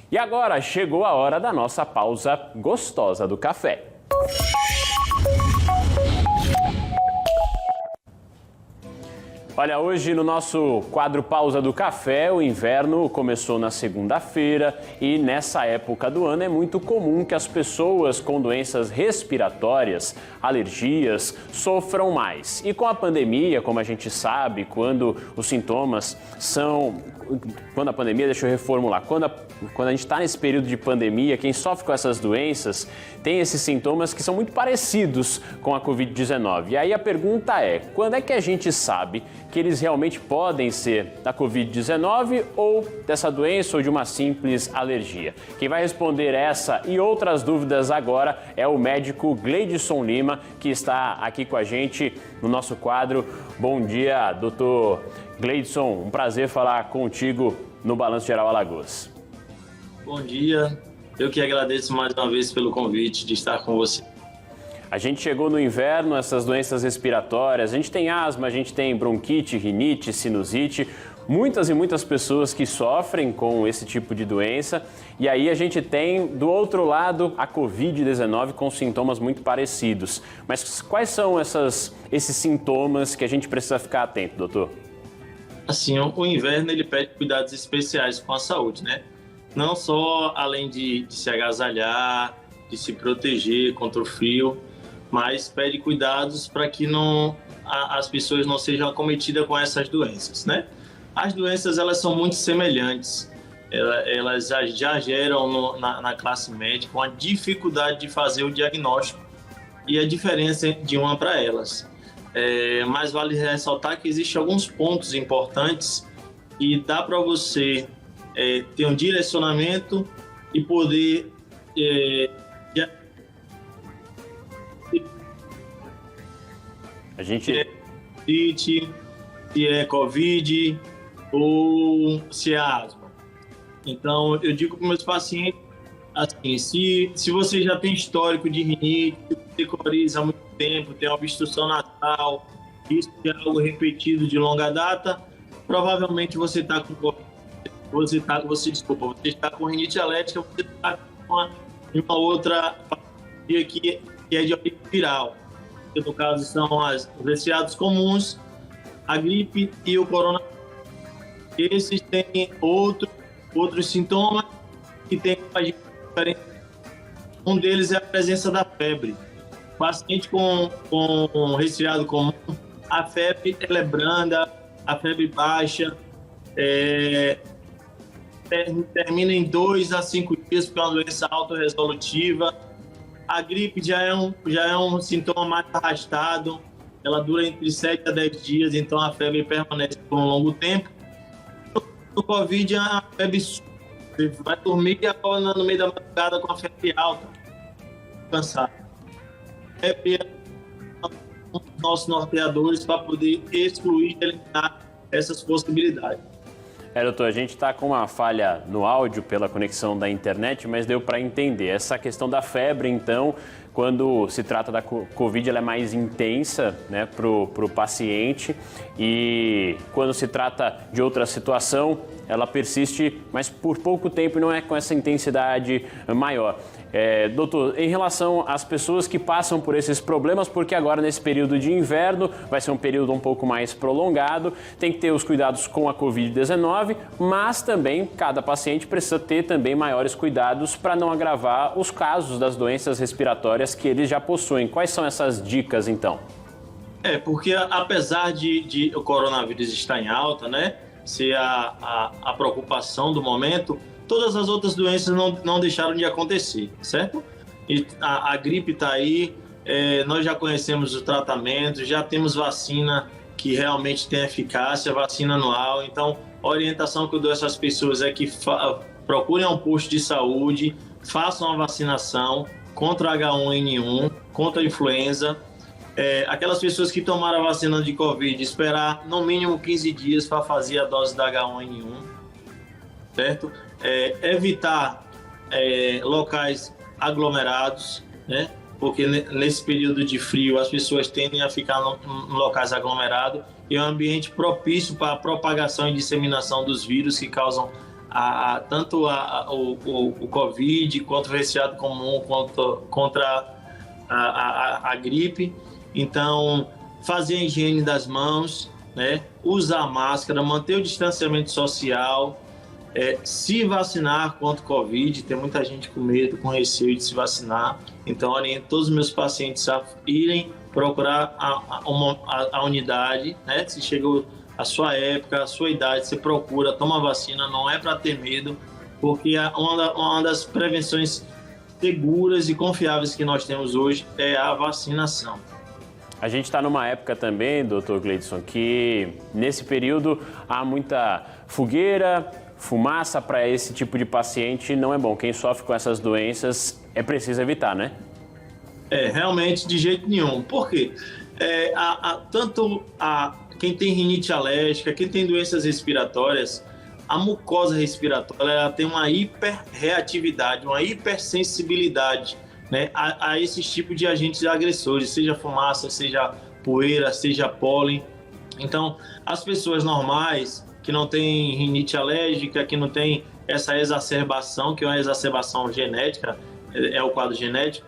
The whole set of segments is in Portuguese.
E agora chegou a hora da nossa pausa gostosa do café. Olha, hoje no nosso quadro Pausa do Café, o inverno começou na segunda-feira e nessa época do ano é muito comum que as pessoas com doenças respiratórias, alergias, sofram mais. E com a pandemia, como a gente sabe, quando os sintomas são... Quando a pandemia, deixa eu reformular, quando a gente está nesse período de pandemia, quem sofre com essas doenças tem esses sintomas que são muito parecidos com a Covid-19. E aí a pergunta é, quando é que a gente sabe que eles realmente podem ser da Covid-19 ou dessa doença ou de uma simples alergia? Quem vai responder essa e outras dúvidas agora é o médico Gleidson Lima, que está aqui com a gente no nosso quadro. Bom dia, doutor Gleidson, um prazer falar contigo no Balanço Geral Alagoas. Bom dia, eu que agradeço mais uma vez pelo convite de estar com você. A gente chegou no inverno, essas doenças respiratórias, a gente tem asma, a gente tem bronquite, rinite, sinusite, muitas e muitas pessoas que sofrem com esse tipo de doença. E aí a gente tem, do outro lado, a Covid-19 com sintomas muito parecidos. Mas quais são esses sintomas que a gente precisa ficar atento, doutor? Assim, o inverno ele pede cuidados especiais com a saúde, né? Não só além de se agasalhar, de se proteger contra o frio, mas pede cuidados para que as pessoas não sejam acometidas com essas doenças, né? As doenças, elas são muito semelhantes, elas já geram na classe médica uma dificuldade de fazer o diagnóstico e a diferença de uma para elas. Mas vale ressaltar que existem alguns pontos importantes e dá para você ter um direcionamento e poder a gente... se é Covid ou se é asma. Então, eu digo para meus pacientes, assim, se você já tem histórico de rinite, se coriza há muito tempo, tem uma obstrução nasal, isso é algo repetido de longa data, provavelmente você está com rinite alérgica, você está com uma outra patologia que é de origem viral. No caso, são os resfriados comuns, a gripe e o coronavírus. Esses têm outros sintomas que têm uma diferença. Um deles é a presença da febre. O paciente com resfriado comum, a febre ela é branda, a febre baixa, termina em 2 a 5 dias, porque é uma doença autorresolutiva. A gripe já é um sintoma mais arrastado, ela dura entre 7 a 10 dias, então a febre permanece por um longo tempo. O Covid é uma febre, você vai dormir e acorda no meio da madrugada com a febre alta, cansado. Febre é um dos nossos norteadores para poder excluir e eliminar essas possibilidades. Doutor, a gente está com uma falha no áudio pela conexão da internet, mas deu para entender. Essa questão da febre, então, quando se trata da Covid, ela é mais intensa, né, para o paciente, e quando se trata de outra situação, ela persiste, mas por pouco tempo e não é com essa intensidade maior. Doutor, em relação às pessoas que passam por esses problemas, porque agora nesse período de inverno vai ser um período um pouco mais prolongado, tem que ter os cuidados com a Covid-19, mas também cada paciente precisa ter também maiores cuidados para não agravar os casos das doenças respiratórias que eles já possuem. Quais são essas dicas, então? Porque apesar de o coronavírus estar em alta, né, ser a preocupação do momento, todas as outras doenças não deixaram de acontecer, certo? E a gripe está aí, nós já conhecemos o tratamento, já temos vacina que realmente tem eficácia, vacina anual. Então, a orientação que eu dou a essas pessoas é que procurem um posto de saúde, façam a vacinação contra H1N1, contra a influenza. Aquelas pessoas que tomaram a vacina de Covid, esperar no mínimo 15 dias para fazer a dose da H1N1, certo? Evitar locais aglomerados, né? Porque nesse período de frio as pessoas tendem a ficar em locais aglomerados e é um ambiente propício para a propagação e disseminação dos vírus que causam tanto o Covid, quanto o resfriado comum, contra a gripe. Então, fazer a higiene das mãos, né? Usar máscara, manter o distanciamento social, se vacinar contra o Covid. Tem muita gente com medo, com receio de se vacinar. Então, oriento todos os meus pacientes a irem procurar a unidade, né? Se chegou a sua época, a sua idade, você procura, toma vacina, não é para ter medo, porque uma das prevenções seguras e confiáveis que nós temos hoje é a vacinação. A gente está numa época também, doutor Gleidson, que nesse período há muita fogueira, fumaça para esse tipo de paciente não é bom. Quem sofre com essas doenças é preciso evitar, né? Realmente de jeito nenhum. Por quê? Quem tem rinite alérgica, quem tem doenças respiratórias, a mucosa respiratória ela tem uma hiperreatividade, uma hipersensibilidade, né, a esses tipos de agentes agressores, seja fumaça, seja poeira, seja pólen. Então, as pessoas normais que não têm rinite alérgica, que não tem essa exacerbação, que é uma exacerbação genética, é o quadro genético,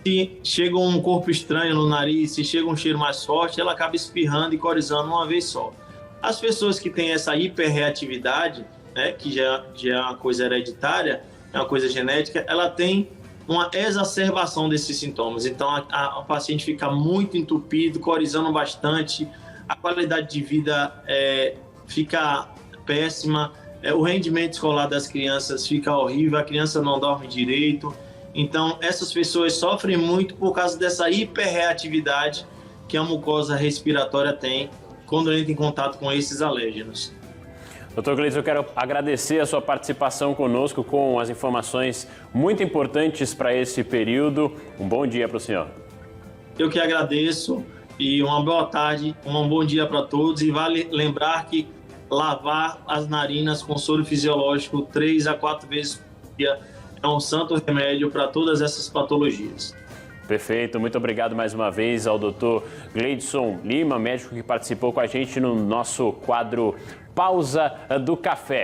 se chega um corpo estranho no nariz, se chega um cheiro mais forte, ela acaba espirrando e corizando uma vez só. As pessoas que têm essa hiperreatividade, né, que já é uma coisa hereditária, é uma coisa genética, ela tem uma exacerbação desses sintomas. Então, o paciente fica muito entupido, corizando bastante, a qualidade de vida fica péssima, o rendimento escolar das crianças fica horrível, a criança não dorme direito. Então, essas pessoas sofrem muito por causa dessa hiperreatividade que a mucosa respiratória tem quando entra em contato com esses alérgenos. Doutor Gleidson, eu quero agradecer a sua participação conosco com as informações muito importantes para esse período. Um bom dia para o senhor. Eu que agradeço e uma boa tarde, um bom dia para todos. E vale lembrar que lavar as narinas com soro fisiológico 3 a 4 vezes por dia é um santo remédio para todas essas patologias. Perfeito, muito obrigado mais uma vez ao doutor Gleidson Lima, médico que participou com a gente no nosso quadro Pausa do Café.